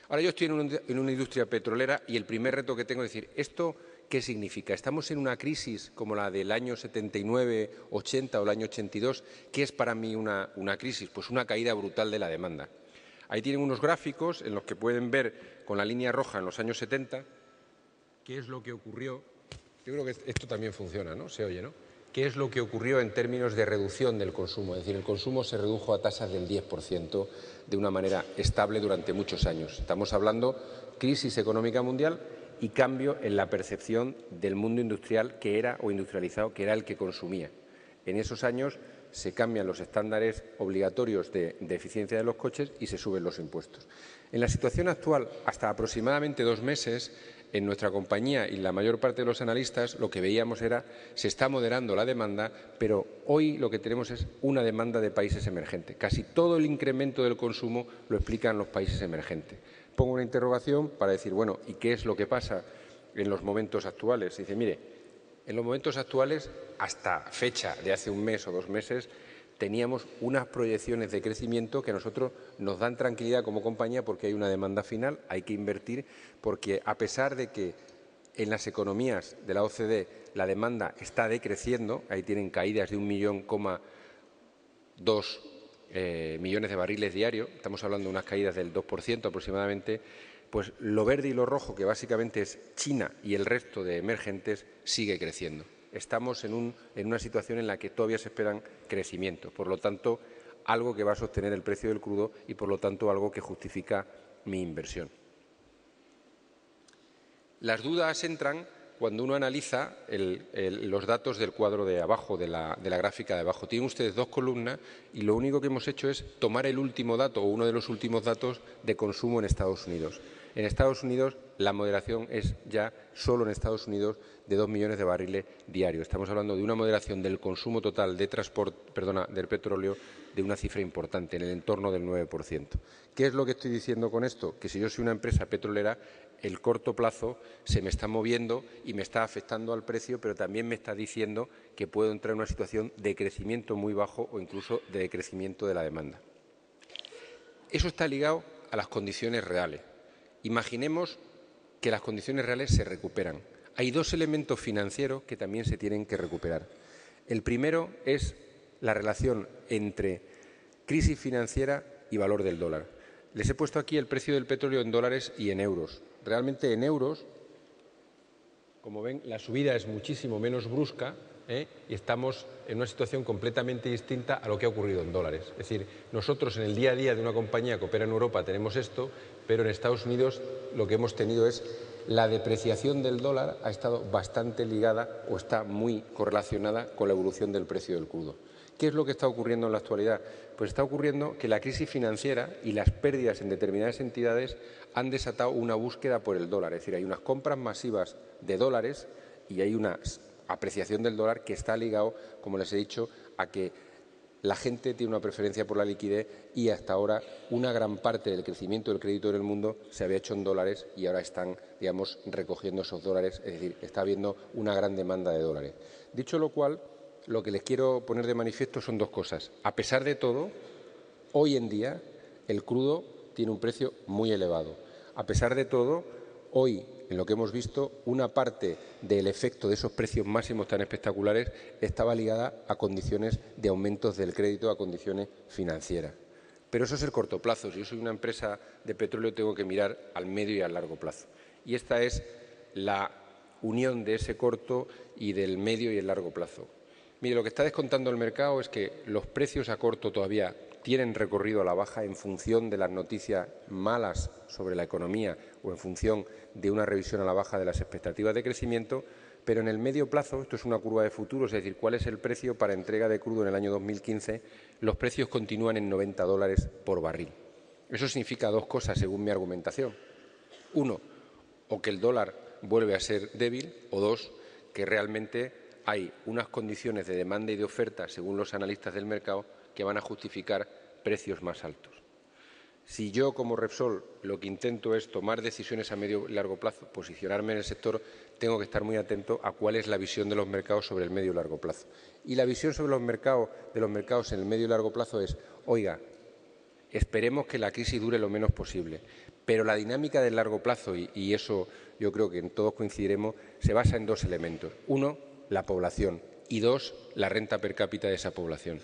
Ahora yo estoy en una industria petrolera y el primer reto que tengo es decir, ¿esto qué significa? ¿Estamos en una crisis como la del año 79, 80 o el año 82? ¿Qué es para mí una crisis? Pues una caída brutal de la demanda. Ahí tienen unos gráficos en los que pueden ver con la línea roja en los años 70 qué es lo que ocurrió. Yo creo que esto también funciona, ¿no? Se oye, ¿no? ¿Qué es lo que ocurrió en términos de reducción del consumo? Es decir, el consumo se redujo a tasas del 10% de una manera estable durante muchos años. Estamos hablando crisis económica mundial y cambio en la percepción del mundo industrial que era o industrializado, que era el que consumía. En esos años se cambian los estándares obligatorios de eficiencia de los coches y se suben los impuestos. En la situación actual, hasta aproximadamente 2 meses, en nuestra compañía y la mayor parte de los analistas lo que veíamos era se está moderando la demanda, pero hoy lo que tenemos es una demanda de países emergentes. Casi todo el incremento del consumo lo explican los países emergentes. Pongo una interrogación para decir, bueno, ¿y qué es lo que pasa en los momentos actuales? Y dice, mire, en los momentos actuales, hasta fecha de hace 1 mes o 2 meses, teníamos unas proyecciones de crecimiento que a nosotros nos dan tranquilidad como compañía porque hay una demanda final, hay que invertir, porque a pesar de que en las economías de la OCDE la demanda está decreciendo, ahí tienen caídas de 1,2 millones de barriles diarios, estamos hablando de unas caídas del 2% aproximadamente, pues lo verde y lo rojo, que básicamente es China y el resto de emergentes, sigue creciendo. Estamos en una situación en la que todavía se esperan crecimientos. Por lo tanto, algo que va a sostener el precio del crudo y, por lo tanto, algo que justifica mi inversión. Las dudas entran cuando uno analiza los datos del cuadro de abajo, de la gráfica de abajo. Tienen ustedes 2 columnas y lo único que hemos hecho es tomar el último dato o uno de los últimos datos de consumo en Estados Unidos. En Estados Unidos la moderación es ya solo en Estados Unidos de 2 millones de barriles diarios. Estamos hablando de una moderación del consumo total de del petróleo de una cifra importante, en el entorno del 9%. ¿Qué es lo que estoy diciendo con esto? Que si yo soy una empresa petrolera, el corto plazo se me está moviendo y me está afectando al precio, pero también me está diciendo que puedo entrar en una situación de crecimiento muy bajo o incluso de decrecimiento de la demanda. Eso está ligado a las condiciones reales. Imaginemos que las condiciones reales se recuperan. Hay 2 elementos financieros que también se tienen que recuperar. El primero es la relación entre crisis financiera y valor del dólar. Les he puesto aquí el precio del petróleo en dólares y en euros. Realmente en euros, como ven, la subida es muchísimo menos brusca y estamos en una situación completamente distinta a lo que ha ocurrido en dólares. Es decir, nosotros en el día a día de una compañía que opera en Europa tenemos esto, pero en Estados Unidos lo que hemos tenido es la depreciación del dólar ha estado bastante ligada o está muy correlacionada con la evolución del precio del crudo. ¿Qué es lo que está ocurriendo en la actualidad? Pues está ocurriendo que la crisis financiera y las pérdidas en determinadas entidades han desatado una búsqueda por el dólar. Es decir, hay unas compras masivas de dólares y hay una apreciación del dólar que está ligado, como les he dicho, a que la gente tiene una preferencia por la liquidez y hasta ahora una gran parte del crecimiento del crédito en el mundo se había hecho en dólares y ahora están, digamos, recogiendo esos dólares, es decir, está habiendo una gran demanda de dólares. Dicho lo cual, lo que les quiero poner de manifiesto son 2 cosas. A pesar de todo, hoy en día el crudo tiene un precio muy elevado. A pesar de todo, hoy, en lo que hemos visto, una parte del efecto de esos precios máximos tan espectaculares estaba ligada a condiciones de aumentos del crédito, a condiciones financieras. Pero eso es el corto plazo. Si yo soy una empresa de petróleo, tengo que mirar al medio y al largo plazo. Y esta es la unión de ese corto y del medio y el largo plazo. Mire, lo que está descontando el mercado es que los precios a corto todavía tienen recorrido a la baja en función de las noticias malas sobre la economía o en función de una revisión a la baja de las expectativas de crecimiento, pero en el medio plazo, esto es una curva de futuro, es decir, cuál es el precio para entrega de crudo en el año 2015, los precios continúan en $90 por barril. Eso significa 2 cosas, según mi argumentación. 1, o que el dólar vuelve a ser débil, o 2, que realmente hay unas condiciones de demanda y de oferta, según los analistas del mercado, que van a justificar precios más altos. Si yo, como Repsol, lo que intento es tomar decisiones a medio y largo plazo, posicionarme en el sector, tengo que estar muy atento a cuál es la visión de los mercados sobre el medio y largo plazo. Y la visión sobre los mercados en el medio y largo plazo es, oiga, esperemos que la crisis dure lo menos posible. Pero la dinámica del largo plazo, y eso yo creo que todos coincidiremos, se basa en dos elementos. Uno, la población y dos, la renta per cápita de esa población.